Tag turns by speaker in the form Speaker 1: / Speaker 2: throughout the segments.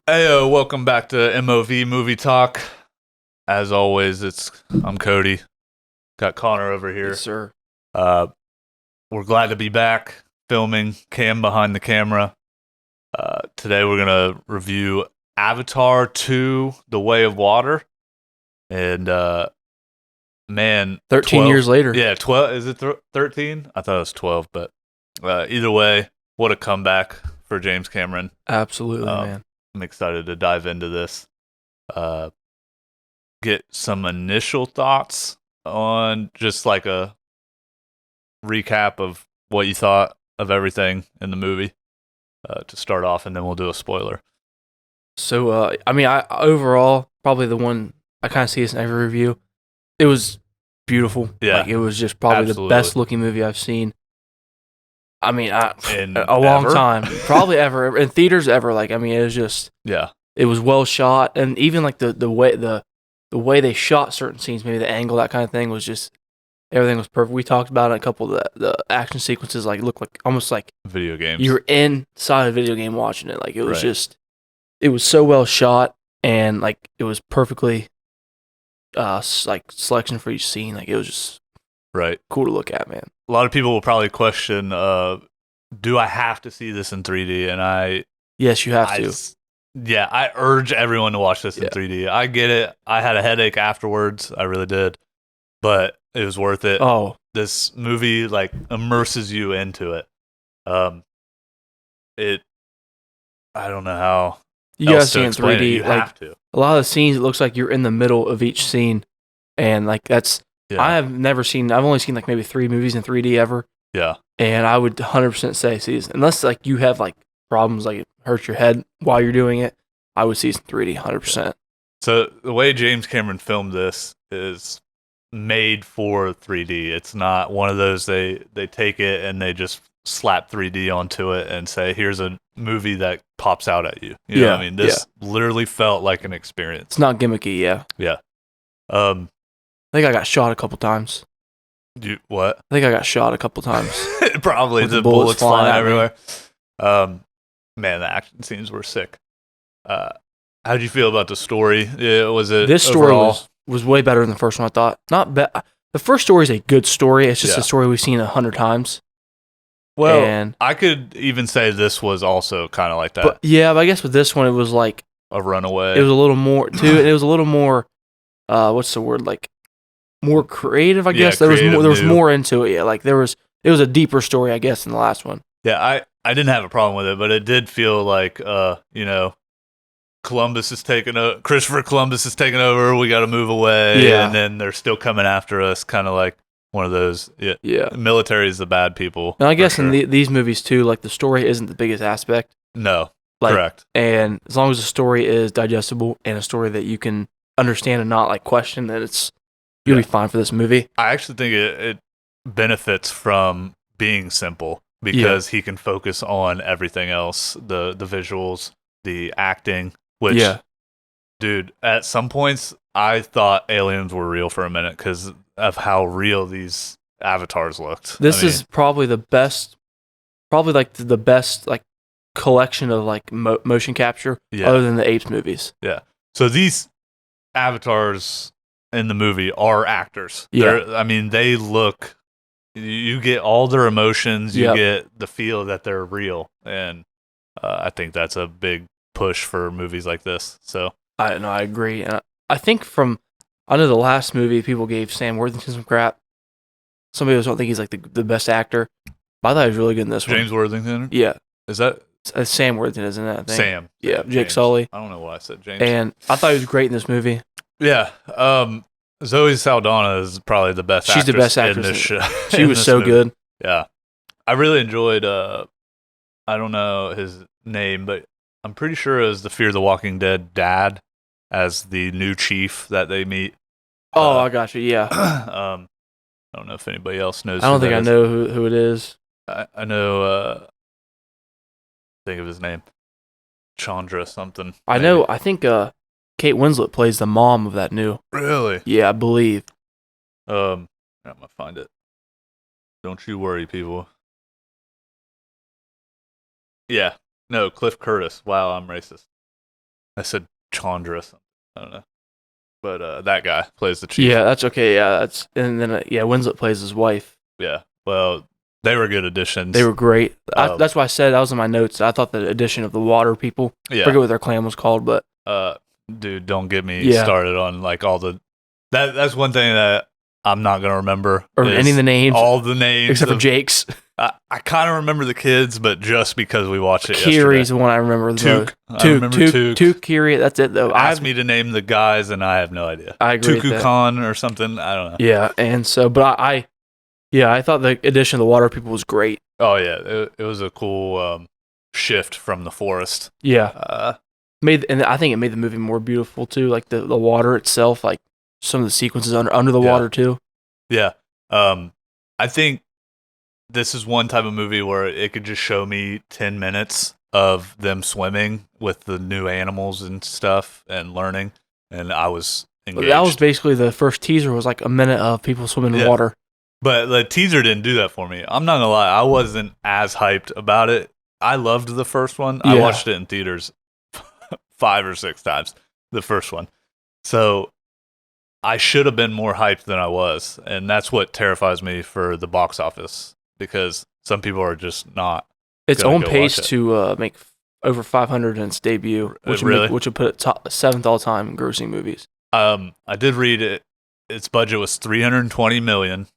Speaker 1: Hey, welcome back to MOV Movie Talk. As always, I'm Cody. Got Connor over
Speaker 2: Yes,
Speaker 1: here.
Speaker 2: sir.
Speaker 1: Uh, we're glad to be back filming. Cam behind the camera. Today we're gonna review Avatar 2: The Way of Water. And man,
Speaker 2: 13
Speaker 1: 12.
Speaker 2: years later.
Speaker 1: Yeah, 12. Is it 13? I thought it was 12, but either way, what a comeback for James Cameron.
Speaker 2: Absolutely,
Speaker 1: Um,
Speaker 2: man.
Speaker 1: I'm excited to dive into this. Uh, get some initial thoughts on just like a recap of what you thought of everything in the movie to start off, and then we'll do a spoiler.
Speaker 2: So, I overall, probably the one I kind of see this in every review. It was beautiful.
Speaker 1: Yeah,
Speaker 2: Like, it was just probably the
Speaker 1: absolutely.
Speaker 2: best looking movie I've seen. I mean,
Speaker 1: In
Speaker 2: a long
Speaker 1: ever?
Speaker 2: time. Probably ever. In theaters ever. Like, I mean, it was just,
Speaker 1: Yeah,
Speaker 2: it was well shot. And even like the way they shot certain scenes, maybe the angle, that kind of thing was just, everything was perfect. We talked about it, a couple of the action sequences, like, looked like almost like
Speaker 1: video games.
Speaker 2: you were inside a video game watching it. Like, it was
Speaker 1: Right.
Speaker 2: just, it was so well shot, and like it was perfectly like selection for each scene. Like, it was just
Speaker 1: Right.
Speaker 2: cool to look at, man.
Speaker 1: A lot of people will probably question, do I have to see this in 3D? And
Speaker 2: Yes, you have to.
Speaker 1: yeah, I urge everyone to watch this in
Speaker 2: Yeah.
Speaker 1: 3D. I get it. I had a headache afterwards. I really did. But it was worth it.
Speaker 2: Oh,
Speaker 1: This movie like immerses you into it. Um, it I don't know how
Speaker 2: you gotta
Speaker 1: else
Speaker 2: see
Speaker 1: to
Speaker 2: in
Speaker 1: explain it.
Speaker 2: 3D.
Speaker 1: You
Speaker 2: Like,
Speaker 1: have to.
Speaker 2: a lot of the scenes, it looks like you're in the middle of each scene, and like that's.
Speaker 1: Yeah.
Speaker 2: I've only seen like maybe 3 movies in 3D ever,
Speaker 1: Yeah.
Speaker 2: and I would 100% say see this, unless like you have like problems, like it hurts your head while you're doing it. I would see this in 3D 100%.
Speaker 1: So the way James Cameron filmed this is made for 3D. It's not one of those they take it and they just slap 3D onto it and say here's a movie that pops out at you. You know what I mean? This literally felt like an experience.
Speaker 2: It's not gimmicky, yeah.
Speaker 1: Yeah. Um,
Speaker 2: I think I got shot a couple times.
Speaker 1: what?
Speaker 2: I think I got shot a couple times.
Speaker 1: Probably
Speaker 2: With
Speaker 1: the
Speaker 2: the bullets
Speaker 1: bullets flying
Speaker 2: flying at me.
Speaker 1: everywhere. Man, the action scenes were sick. How'd you feel about the story? Yeah, was it
Speaker 2: This story
Speaker 1: overall?
Speaker 2: was way better than the first one, I thought. Not bad. The first story is a good story. It's just
Speaker 1: Yeah.
Speaker 2: a story we've seen 100 times.
Speaker 1: Well,
Speaker 2: And
Speaker 1: I could even say this was also kind of like that.
Speaker 2: but I guess with this one, it was like
Speaker 1: A runaway.
Speaker 2: it was a little more too. It was a little more. What's the word? Like, more creative, I
Speaker 1: Yeah,
Speaker 2: guess. There was
Speaker 1: creative,
Speaker 2: more. There was
Speaker 1: new.
Speaker 2: more into it. Yeah, like there was. It was a deeper story, I guess, than the last one.
Speaker 1: Yeah, I didn't have a problem with it, but it did feel like Columbus is taking over. Christopher Columbus is taking over. We got to move away,
Speaker 2: Yeah.
Speaker 1: and then they're still coming after us. Kind of like one of those. Yeah,
Speaker 2: Yeah.
Speaker 1: the military is the bad people.
Speaker 2: And I
Speaker 1: for
Speaker 2: guess
Speaker 1: sure.
Speaker 2: in these movies too, like the story isn't the biggest aspect.
Speaker 1: No,
Speaker 2: Like,
Speaker 1: correct.
Speaker 2: And as long as the story is digestible and a story that you can understand and not like question, then you'll be fine for this movie.
Speaker 1: I actually think it benefits from being simple because he can focus on everything else, the visuals, the acting, which dude, at some points I thought aliens were real for a minute because of how real these avatars looked.
Speaker 2: This is probably the best, like the best like collection of like motion capture other than the Apes movies.
Speaker 1: Yeah. So these avatars in the movie are actors.
Speaker 2: Yeah.
Speaker 1: They look. You get all their emotions. You
Speaker 2: Yep.
Speaker 1: get the feel that they're real, and I think that's a big push for movies like this. So
Speaker 2: I agree. And I think I know the last movie people gave Sam Worthington some crap. Some people don't think he's like the best actor, but I thought he was really good in this one.
Speaker 1: James Worthington.
Speaker 2: Yeah.
Speaker 1: Is that
Speaker 2: It's Sam Worthington, isn't it? I think.
Speaker 1: Sam?
Speaker 2: Yeah,
Speaker 1: James.
Speaker 2: Jake Sully.
Speaker 1: I don't know why I said James.
Speaker 2: And I thought he was great in this movie.
Speaker 1: Yeah. Zoe Saldana is probably the best.
Speaker 2: She's the best actress
Speaker 1: in this show.
Speaker 2: She
Speaker 1: in
Speaker 2: was
Speaker 1: this
Speaker 2: so
Speaker 1: movie.
Speaker 2: good.
Speaker 1: Yeah, I really enjoyed. I don't know his name, but I'm pretty sure it was the Fear the Walking Dead dad as the new chief that they meet.
Speaker 2: Oh, I got you. Yeah.
Speaker 1: I don't know if anybody else knows.
Speaker 2: I don't
Speaker 1: who
Speaker 2: think
Speaker 1: that
Speaker 2: I
Speaker 1: is.
Speaker 2: know who it is.
Speaker 1: I know. Think of his name. Chandra something.
Speaker 2: I
Speaker 1: maybe.
Speaker 2: know. I think Kate Winslet plays the mom of that new.
Speaker 1: Really?
Speaker 2: Yeah, I believe.
Speaker 1: I'm gonna find it. Don't you worry, people. Yeah. No, Cliff Curtis. Wow, I'm racist. I said Chandra. I don't know. But that guy plays the chief.
Speaker 2: Yeah, that's okay. Yeah, and then Winslet plays his wife.
Speaker 1: Yeah. Well, they were good additions.
Speaker 2: They were great. That's why I said that was in my notes. I thought the addition of the water people. I forget what their clan was called, but
Speaker 1: dude, don't get me started on like all the. That's one thing that I'm not gonna remember.
Speaker 2: Or any of the names.
Speaker 1: All the names
Speaker 2: except for Jake's.
Speaker 1: I kind of remember the kids, but just because we watched it
Speaker 2: Kiri's the one I remember.
Speaker 1: Took. I remember Took.
Speaker 2: Kiri, that's it though.
Speaker 1: Asked me to name the guys, and I have no idea.
Speaker 2: I agree.
Speaker 1: Tuku Khan or something. I don't know.
Speaker 2: Yeah, and so, but I thought the addition of the water people was great.
Speaker 1: Oh yeah, it was a cool shift from the forest.
Speaker 2: Yeah, and I think it made the movie more beautiful too. Like the water itself, like some of the sequences under the water too.
Speaker 1: Yeah, I think this is one type of movie where it could just show me 10 minutes of them swimming with the new animals and stuff and learning, and I was engaged.
Speaker 2: That was basically the first teaser was like a minute of people swimming in water.
Speaker 1: But the teaser didn't do that for me. I'm not gonna lie, I wasn't as hyped about it. I loved the first one. I watched it in theaters 5 or 6 times, the first one. So I should have been more hyped than I was, and that's what terrifies me for the box office. Because some people are just not.
Speaker 2: It's on pace to make over 500 in its debut, which would put it top 7th all time in grossing movies.
Speaker 1: I did read it. Its budget was $320 million,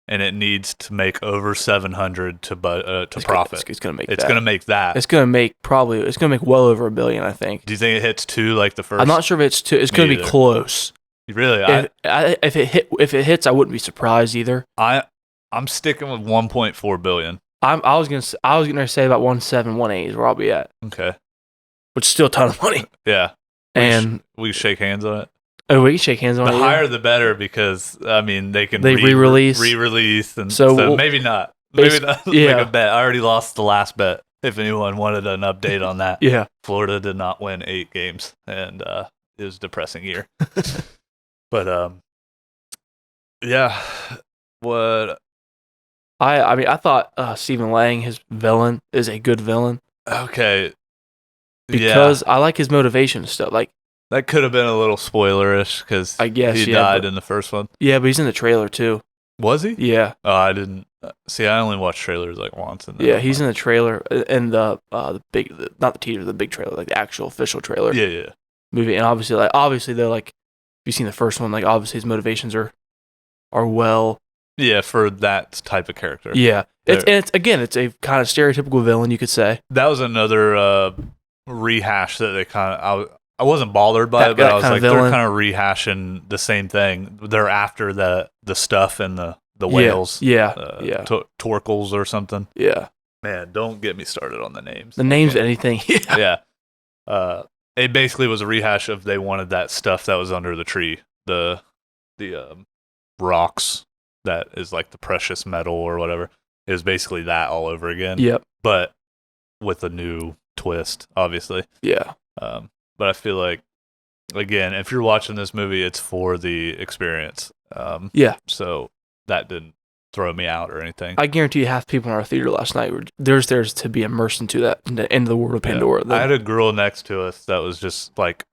Speaker 1: and it needs to make over 700 to profit.
Speaker 2: It's gonna make.
Speaker 1: It's gonna make that.
Speaker 2: It's gonna make well over $1 billion. I think.
Speaker 1: Do you think it hits 2 like the first?
Speaker 2: I'm not sure if it's 2. It's gonna be close.
Speaker 1: Really?
Speaker 2: If it hits, I wouldn't be surprised either.
Speaker 1: I'm sticking with 1.4 billion.
Speaker 2: I was gonna say about 1.7, 1.8 is where I'll be at.
Speaker 1: Okay,
Speaker 2: which is still a ton of money.
Speaker 1: Yeah,
Speaker 2: and
Speaker 1: we shake hands on it.
Speaker 2: Oh, we can shake hands on it.
Speaker 1: The higher, the better, because I mean they can
Speaker 2: re-release,
Speaker 1: and so maybe not. Maybe not.
Speaker 2: Yeah.
Speaker 1: Make a bet. I already lost the last bet. If anyone wanted an update on that,
Speaker 2: yeah,
Speaker 1: Florida did not win 8 games, and it was a depressing year. But yeah, what.
Speaker 2: I thought Stephen Lang, his villain, is a good villain.
Speaker 1: Okay.
Speaker 2: Because I like his motivation and stuff. Like
Speaker 1: that could have been a little spoilerish because
Speaker 2: I guess
Speaker 1: he died in the first one.
Speaker 2: Yeah, but he's in the trailer too.
Speaker 1: Was he?
Speaker 2: Yeah.
Speaker 1: Oh, I didn't see. I only watched trailers like once. And
Speaker 2: yeah, he's in the trailer and the big, not the teaser, the big trailer, like the actual official trailer.
Speaker 1: Yeah.
Speaker 2: Movie, and obviously they're like, if you've seen the first one, like obviously his motivations are well.
Speaker 1: Yeah, for that type of character.
Speaker 2: Yeah, it's a kind of stereotypical villain, you could say.
Speaker 1: That was another rehash that they kind of. I wasn't bothered by it, but I was like, they're kind of rehashing the same thing. They're after the stuff and the whales.
Speaker 2: Yeah.
Speaker 1: Torkels or something.
Speaker 2: Yeah.
Speaker 1: Man, don't get me started on the names.
Speaker 2: The names, anything.
Speaker 1: Yeah. It basically was a rehash of they wanted that stuff that was under the tree, the rocks. That is like the precious metal or whatever. It was basically that all over again.
Speaker 2: Yep.
Speaker 1: But with a new twist, obviously.
Speaker 2: Yeah.
Speaker 1: But I feel like, again, if you're watching this movie, it's for the experience.
Speaker 2: Yeah.
Speaker 1: So that didn't throw me out or anything.
Speaker 2: I guarantee you half the people in our theater last night were there's to be immersed into that, into the world of Pandora.
Speaker 1: I had a girl next to us that was just like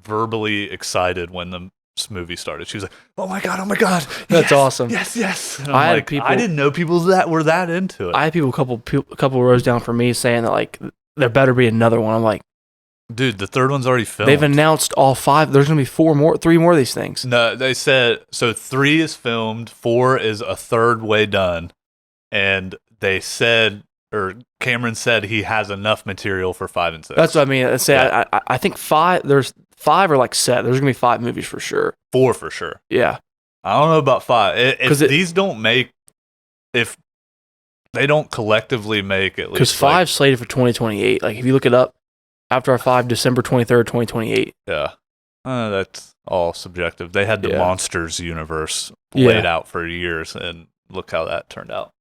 Speaker 1: verbally excited when the movie started. She was like, "Oh my god!
Speaker 2: That's awesome!"
Speaker 1: Yes. And I didn't know people that were that into it.
Speaker 2: I had people a couple rows down from me saying that like there better be another one. I'm like,
Speaker 1: dude, the third one's already filmed.
Speaker 2: They've announced all 5. There's gonna be 3 more of these things.
Speaker 1: No, they said so. 3 is filmed. 4 is a third way done, and they said, or Cameron said, he has enough material for 5 and 6.
Speaker 2: That's what I mean. I think 5. There's 5 are like set. There's gonna be 5 movies for sure.
Speaker 1: 4 for sure.
Speaker 2: Yeah.
Speaker 1: I don't know about 5. If these don't make, if they don't collectively make at least,
Speaker 2: because 5 slated for 2028. Like if you look it up, after our 5, December 23rd, 2028.
Speaker 1: Yeah. That's all subjective. They had the Monsters universe laid out for years, and look how that turned out.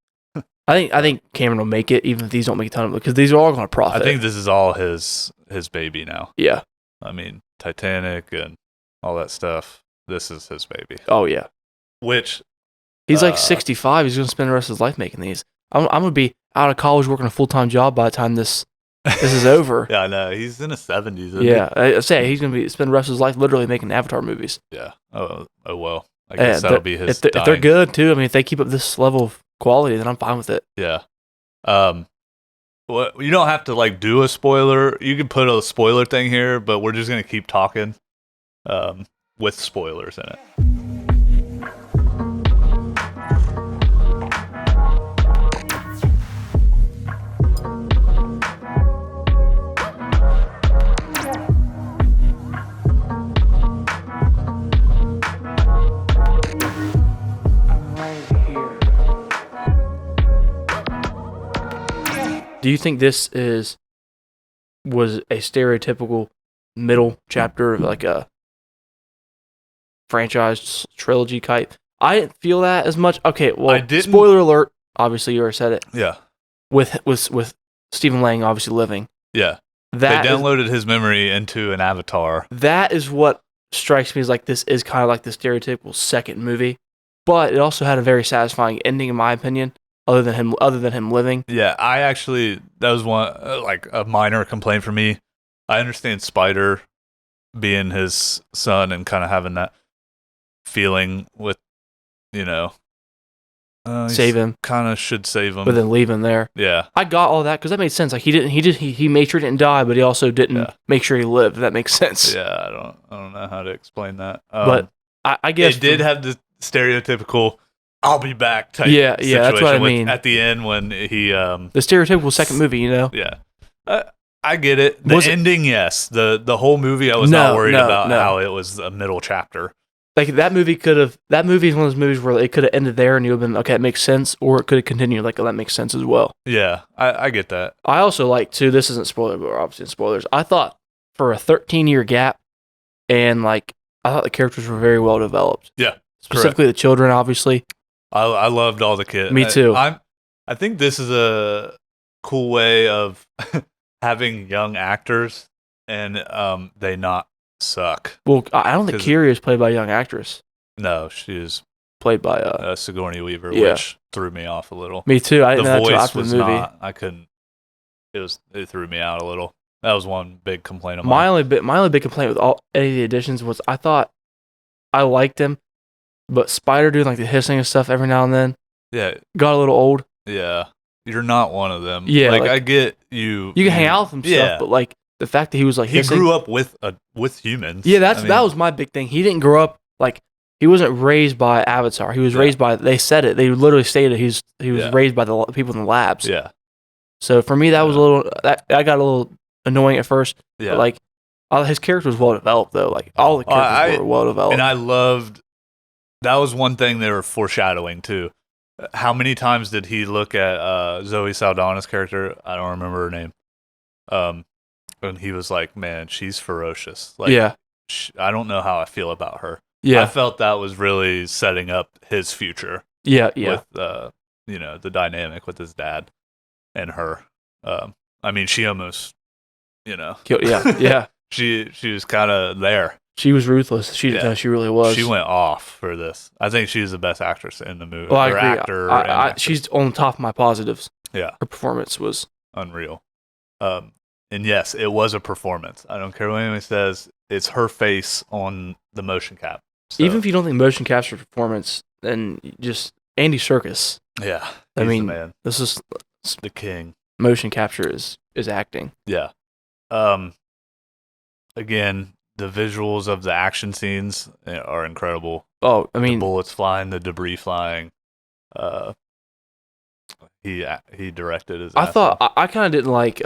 Speaker 2: I think Cameron will make it, even if these don't make a ton of it, because these are all going to profit.
Speaker 1: I think this is all his baby now.
Speaker 2: Yeah.
Speaker 1: I mean, Titanic and all that stuff. This is his baby.
Speaker 2: Oh, yeah.
Speaker 1: Which...
Speaker 2: He's like 65. He's going to spend the rest of his life making these. I'm going to be out of college working a full-time job by the time this This is over.
Speaker 1: Yeah, I know. He's in his 70s.
Speaker 2: Yeah, I say he's gonna spend the rest of his life literally making Avatar movies.
Speaker 1: Yeah. Oh well. I guess that'll be his.
Speaker 2: If they're good too, I mean, if they keep up this level of quality, then I'm fine with it.
Speaker 1: Yeah. Well, you don't have to like do a spoiler. You can put a spoiler thing here, but we're just gonna keep talking, with spoilers in it.
Speaker 2: Do you think this was a stereotypical middle chapter of like a franchise trilogy type? I didn't feel that as much. Okay, well, I didn't. Spoiler alert. Obviously, you already said it.
Speaker 1: Yeah.
Speaker 2: With Stephen Lang obviously living.
Speaker 1: Yeah. They downloaded his memory into an avatar. That
Speaker 2: is what strikes me as like this is kind of like the stereotypical second movie, but it also had a very satisfying ending, in my opinion. Other than him living.
Speaker 1: Yeah, that was one like a minor complaint for me. I understand Spider being his son and kind of having that feeling with,
Speaker 2: save him.
Speaker 1: Kind of should save him,
Speaker 2: but then leave him there.
Speaker 1: Yeah,
Speaker 2: I got all that because that made sense. Like he made sure he didn't die, but he also didn't make sure he lived. That makes sense.
Speaker 1: Yeah, I don't know how to explain that.
Speaker 2: But I guess
Speaker 1: it did have the stereotypical "I'll be back" type
Speaker 2: situation that's what I mean.
Speaker 1: At the end when he
Speaker 2: the stereotypical second movie,
Speaker 1: Yeah, I get it. The ending, yes. The whole movie, I was not worried about how it was a middle chapter.
Speaker 2: Like that movie is one of those movies where it could have ended there and you would have been okay, it makes sense, or it could have continued like that makes sense as well.
Speaker 1: Yeah, I get that.
Speaker 2: I also like too. This isn't spoiler, but we're obviously in spoilers. I thought for a 13-year gap, and like I thought the characters were very well developed.
Speaker 1: Yeah,
Speaker 2: specifically the children, obviously.
Speaker 1: I loved all the kids.
Speaker 2: Me too.
Speaker 1: I think this is a cool way of having young actors and they not suck.
Speaker 2: Well, I don't think Kiri is played by a young actress.
Speaker 1: No, she is
Speaker 2: played by
Speaker 1: Sigourney Weaver, which threw me off a little.
Speaker 2: Me too. I didn't know
Speaker 1: the
Speaker 2: that
Speaker 1: voice
Speaker 2: till after
Speaker 1: was
Speaker 2: the movie.
Speaker 1: not. I couldn't. It threw me out a little. That was one big complaint of
Speaker 2: mine. My only big complaint with any of the additions was I thought I liked him. But Spider doing like the hissing and stuff every now and then, got a little old.
Speaker 1: Yeah, you're not one of them.
Speaker 2: Yeah,
Speaker 1: like I get you.
Speaker 2: You can hang out with him stuff, but like the fact that he was like
Speaker 1: he grew up with humans.
Speaker 2: Yeah, that was my big thing. He didn't grow up like he wasn't raised by Avatar. He was raised by. They said it. They literally stated he was raised by the people in the labs.
Speaker 1: Yeah.
Speaker 2: So for me, that was a little. I got a little annoying at first.
Speaker 1: Yeah.
Speaker 2: But like his character was well developed though. Like all the characters were well developed,
Speaker 1: and I loved. That was one thing they were foreshadowing too. How many times did he look at Zoe Saldana's character? I don't remember her name. And he was like, "Man, she's ferocious." Like, I don't know how I feel about her.
Speaker 2: Yeah,
Speaker 1: I felt that was really setting up his future.
Speaker 2: Yeah.
Speaker 1: With the dynamic with his dad and her. I mean, she almost,
Speaker 2: Yeah.
Speaker 1: She was kind of there.
Speaker 2: She was ruthless. She really was.
Speaker 1: She went off for this. I think she's the best actress in the movie.
Speaker 2: Well, I agree. She's on top of my positives.
Speaker 1: Yeah.
Speaker 2: Her performance was
Speaker 1: unreal. And yes, it was a performance. I don't care what anyone says. It's her face on the motion cap. So.
Speaker 2: Even if you don't think motion capture performance, then just Andy Serkis.
Speaker 1: Yeah.
Speaker 2: I mean,
Speaker 1: the man.
Speaker 2: This is
Speaker 1: the king.
Speaker 2: Motion capture is acting.
Speaker 1: Yeah. Again, the visuals of the action scenes are incredible.
Speaker 2: Oh, I mean,
Speaker 1: the bullets flying, the debris flying. He directed his.
Speaker 2: I thought I kind of didn't like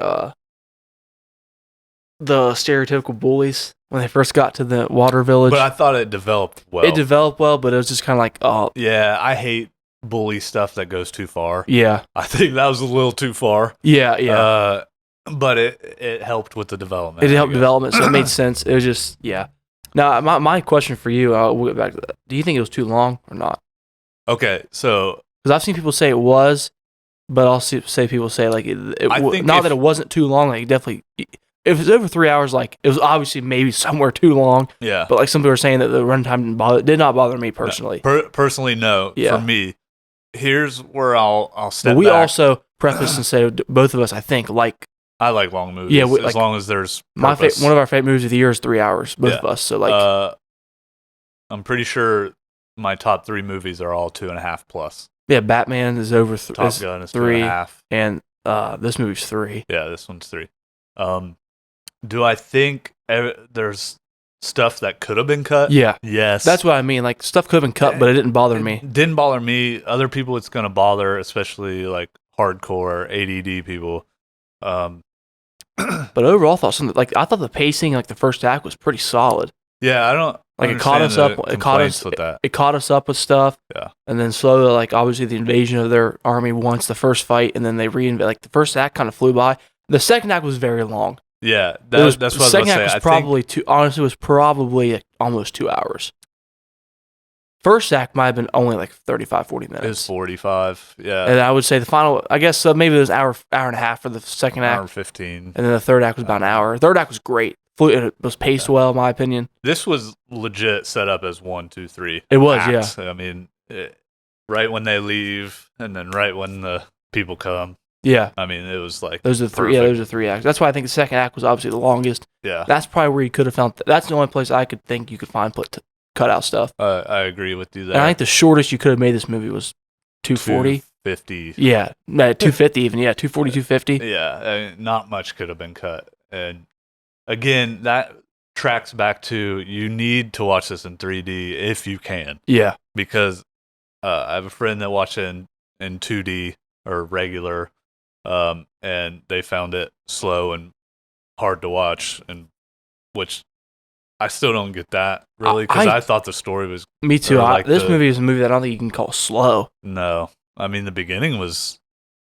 Speaker 2: the stereotypical bullies when they first got to the water village.
Speaker 1: But I thought it developed well.
Speaker 2: It developed well, but it was just kind of like, oh.
Speaker 1: Yeah, I hate bully stuff that goes too far.
Speaker 2: Yeah.
Speaker 1: I think that was a little too far.
Speaker 2: Yeah.
Speaker 1: But it helped with the development.
Speaker 2: It helped development, so it made sense. It was just, yeah. Now, my question for you, we'll get back to that. Do you think it was too long or not?
Speaker 1: Okay, so.
Speaker 2: Because I've seen people say it was, but I'll say people say, like, that it wasn't too long, like, definitely. If it was over 3 hours, like, it was obviously maybe somewhere too long.
Speaker 1: Yeah.
Speaker 2: But, like, some people are saying that the runtime did not bother me personally.
Speaker 1: No, personally, no. Yeah. For me, here's where I'll step back.
Speaker 2: We also preface and say, both of us, I think, like
Speaker 1: I like long movies.
Speaker 2: Yeah,
Speaker 1: as long as there's purpose.
Speaker 2: One of our favorite movies of the year is 3 hours. Both of us. So like,
Speaker 1: I'm pretty sure my top 3 movies are all 2.5 plus.
Speaker 2: Yeah, Batman is over.
Speaker 1: Top Gun is
Speaker 2: 3,
Speaker 1: 2.5,
Speaker 2: and this movie's 3.
Speaker 1: Yeah, this one's 3. Do I think there's stuff that could have been cut?
Speaker 2: Yeah.
Speaker 1: Yes.
Speaker 2: That's what I mean. Like, stuff could have been cut, but it didn't bother me.
Speaker 1: It didn't bother me. Other people it's going to bother, especially like hardcore ADD people.
Speaker 2: But overall, I thought the pacing, like the first act, was pretty solid.
Speaker 1: Yeah, I don't.
Speaker 2: Like it caught us up. It caught us up with stuff.
Speaker 1: Yeah.
Speaker 2: And then slowly, like obviously, the invasion of their army once the first fight, and then they reinvent. Like the first act kind of flew by. The second act was very long.
Speaker 1: Yeah, that's what I was going to say.
Speaker 2: The second act was probably almost 2 hours. First act might have been only like 35, 40 minutes.
Speaker 1: It was 45, yeah.
Speaker 2: And I would say the final, I guess maybe it was hour and a half for the second act.
Speaker 1: Hour 15.
Speaker 2: And then the third act was about an hour. The third act was great. It was paced well, in my opinion.
Speaker 1: This was legit set up as 1, 2, 3.
Speaker 2: It was,
Speaker 1: acts.
Speaker 2: yeah.
Speaker 1: I mean, right when they leave, and then right when the people come.
Speaker 2: Yeah.
Speaker 1: I mean, it was like
Speaker 2: those are the 3. Yeah, those are 3 acts. That's why I think the second act was obviously the longest.
Speaker 1: Yeah.
Speaker 2: That's probably where you could have found. That's the only place I could think you could find cut out stuff.
Speaker 1: I agree with you there.
Speaker 2: And I think the shortest you could have made this movie was 240.
Speaker 1: 250.
Speaker 2: Yeah, 250 even. Yeah, 240, 250.
Speaker 1: Yeah, I mean, not much could have been cut. And again, that tracks back to you need to watch this in 3D if you can.
Speaker 2: Yeah.
Speaker 1: Because I have a friend that watched it in 2D or regular, and they found it slow and hard to watch, and which I still don't get that really, because I thought the story was.
Speaker 2: Me too. This movie is a movie that I don't think you can call slow.
Speaker 1: No, I mean the beginning was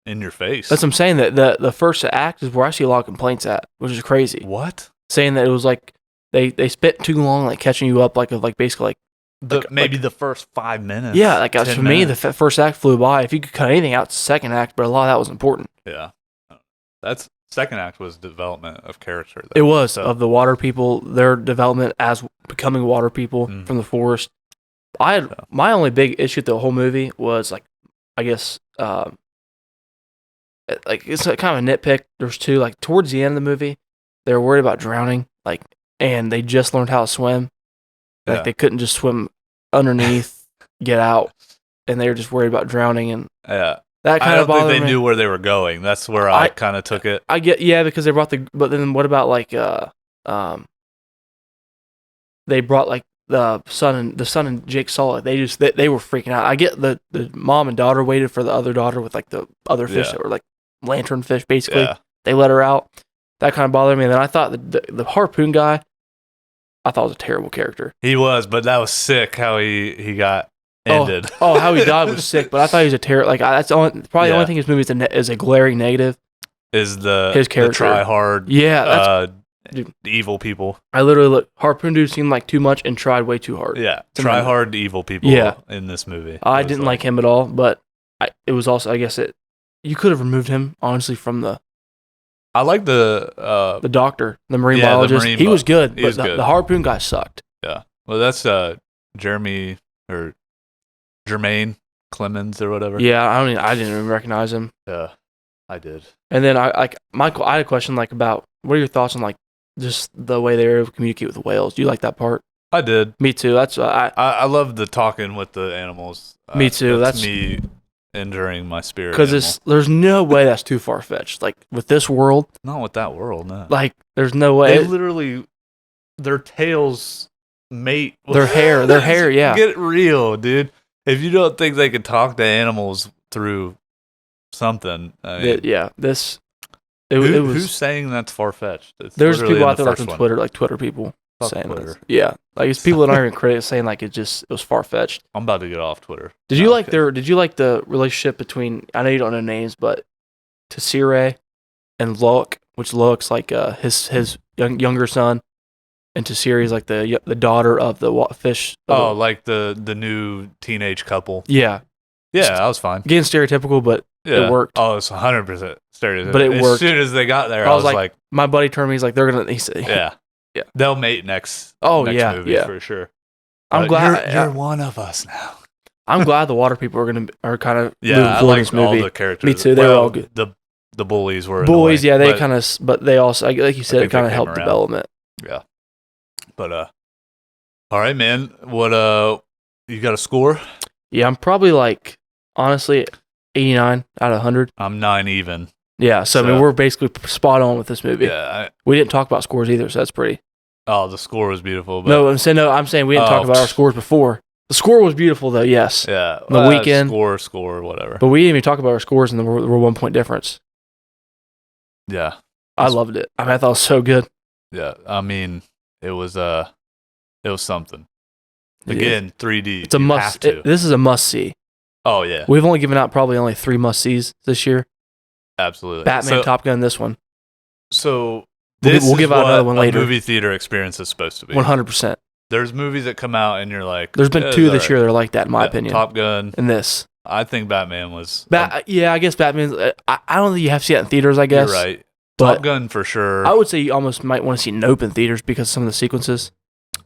Speaker 1: in your face.
Speaker 2: That's what I'm saying. That the first act is where I see a lot of complaints at, which is crazy.
Speaker 1: What?
Speaker 2: Saying that it was like they spent too long, like catching you up, like basically
Speaker 1: maybe the first 5 minutes.
Speaker 2: Yeah, like for me, the first act flew by. If you could cut anything out, it's the second act, but a lot of that was important.
Speaker 1: Yeah, that's second act was development of character.
Speaker 2: It was of the water people, their development as becoming water people from the forest. My only big issue with the whole movie was like, I guess, like it's kind of a nitpick. There's 2 like towards the end of the movie, they were worried about drowning, like, and they just learned how to swim. Like they couldn't just swim underneath, get out, and they were just worried about drowning, and that kind of bothered me. I don't think
Speaker 1: they knew where they were going. That's where I kind of took it.
Speaker 2: Because they brought but then what about like they brought like the son and Jake saw it. They were freaking out. I get the mom and daughter waited for the other daughter with like the other fish that were like lantern fish basically. Yeah. They let her out. That kind of bothered me. And then I thought the harpoon guy, I thought was a terrible character.
Speaker 1: He was, but that was sick how he got ended.
Speaker 2: How he died was sick, but I thought he was a terrible. Like that's the only thing his movie is a glaring negative.
Speaker 1: Is
Speaker 2: his character
Speaker 1: the try hard?
Speaker 2: Yeah,
Speaker 1: the evil people.
Speaker 2: I literally looked. Harpoon dude seemed like too much and tried way too hard.
Speaker 1: Yeah, try hard evil people.
Speaker 2: Yeah.
Speaker 1: In this movie,
Speaker 2: I didn't like him at all. But it was also, I guess you could have removed him honestly from the.
Speaker 1: I like the
Speaker 2: doctor, the marine biologist. He was good, but the harpoon guy sucked.
Speaker 1: Yeah, well, that's Jermaine Clemens or whatever.
Speaker 2: Yeah, I didn't even recognize him.
Speaker 1: Yeah, I did.
Speaker 2: And then Michael, I had a question like about what are your thoughts on like just the way they were able to communicate with the whales? Do you like that part?
Speaker 1: I did.
Speaker 2: Me too. That's
Speaker 1: I love the talking with the animals.
Speaker 2: Me too. That's
Speaker 1: me enduring my spirit.
Speaker 2: Because there's no way that's too far fetched. Like with this world,
Speaker 1: not with that world. No.
Speaker 2: Like there's no way.
Speaker 1: They literally, their tails mate.
Speaker 2: Their hair. Yeah.
Speaker 1: Get real, dude. If you don't think they can talk to animals through something, I mean, who's saying that's far fetched?
Speaker 2: There's people out there like on Twitter, like Twitter people saying Twitter. Yeah, like it's people that aren't even critics saying like it was far fetched.
Speaker 1: I'm about to get off Twitter.
Speaker 2: Did you like the relationship between? I know you don't know names, but Tessire and Loic, which Loic's like his younger son, and Tessire is like the daughter of the fish.
Speaker 1: Like the new teenage couple.
Speaker 2: Yeah,
Speaker 1: that was fine.
Speaker 2: Getting stereotypical, but it worked.
Speaker 1: Oh, it's 100% stereotypical.
Speaker 2: But it worked.
Speaker 1: As soon as they got there, I was like,
Speaker 2: my buddy turned to me. He's like, they're gonna. He said,
Speaker 1: yeah. They'll mate next.
Speaker 2: Next
Speaker 1: movie for sure.
Speaker 2: I'm glad
Speaker 1: you're one of us now.
Speaker 2: I'm glad the water people are kind of
Speaker 1: I like
Speaker 2: this movie.
Speaker 1: all the characters.
Speaker 2: Me too. They were all good.
Speaker 1: The the bullies were
Speaker 2: bullies.
Speaker 1: annoying,
Speaker 2: Yeah, they kind of, but they also, like you said, it kind of helped development.
Speaker 1: Yeah, but all right, man. What you got a score?
Speaker 2: Yeah, I'm probably like honestly 89 out of 100.
Speaker 1: I'm 9 even.
Speaker 2: Yeah, so I mean we're basically spot on with this movie.
Speaker 1: Yeah,
Speaker 2: we didn't talk about scores either, so that's pretty.
Speaker 1: Oh, the score was beautiful. But
Speaker 2: no, I'm saying we didn't talk about our scores before. The score was beautiful though. Yes.
Speaker 1: Yeah.
Speaker 2: The weekend
Speaker 1: score, whatever.
Speaker 2: But we didn't even talk about our scores, and then we're 1 point difference.
Speaker 1: Yeah,
Speaker 2: I loved it. I mean, I thought it was so good.
Speaker 1: Yeah, I mean, it was something. Again, 3D.
Speaker 2: It's a must. This is a must see.
Speaker 1: Oh yeah.
Speaker 2: We've only given out probably only 3 must sees this year.
Speaker 1: Absolutely.
Speaker 2: Batman, Top Gun, this one.
Speaker 1: So
Speaker 2: we'll give out another one later.
Speaker 1: A movie theater experience is supposed to be.
Speaker 2: 100%.
Speaker 1: There's movies that come out and you're like,
Speaker 2: there's been 2 this year that are like that in my opinion.
Speaker 1: Top Gun
Speaker 2: and this.
Speaker 1: I think Batman was.
Speaker 2: Yeah, I guess Batman. I don't think you have to see it in theaters. I guess
Speaker 1: you're right.
Speaker 2: But
Speaker 1: Top Gun for sure.
Speaker 2: I would say you almost might want to see Nope in theaters because of some of the sequences.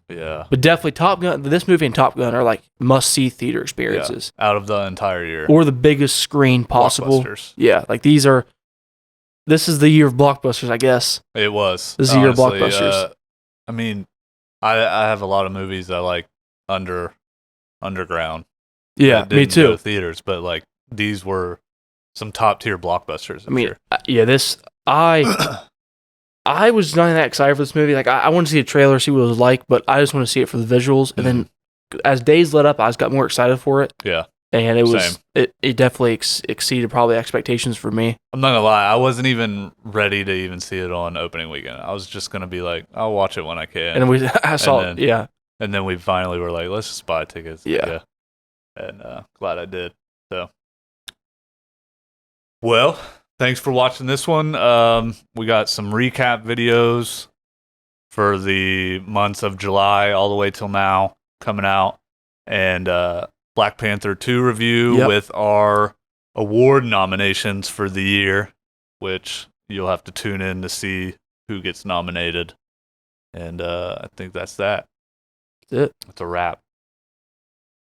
Speaker 1: Yeah.
Speaker 2: But definitely Top Gun. This movie and Top Gun are like must see theater experiences.
Speaker 1: Yeah, out of the entire year.
Speaker 2: Or the biggest screen possible. Yeah, like these are. This is the year of blockbusters, I guess.
Speaker 1: It was.
Speaker 2: This is the year of blockbusters.
Speaker 1: I mean, I have a lot of movies I like underground.
Speaker 2: Yeah, me too.
Speaker 1: Go to theaters, but like these were some top tier blockbusters.
Speaker 2: I mean, yeah, this I was not that excited for this movie. Like I wanted to see a trailer, see what it was like, but I just want to see it for the visuals. And then as days led up, I got more excited for it.
Speaker 1: Yeah.
Speaker 2: And it was it definitely exceeded probably expectations for me.
Speaker 1: I'm not gonna lie, I wasn't even ready to even see it on opening weekend. I was just gonna be like, I'll watch it when I can.
Speaker 2: And I saw it, yeah.
Speaker 1: And then we finally were like, let's just buy tickets.
Speaker 2: Yeah.
Speaker 1: And glad I did. So, well, thanks for watching this one. We got some recap videos for the months of July all the way till now coming out, and Black Panther 2 review with our award nominations for the year, which you'll have to tune in to see who gets nominated. And I think that's that.
Speaker 2: That's it.
Speaker 1: It's a wrap.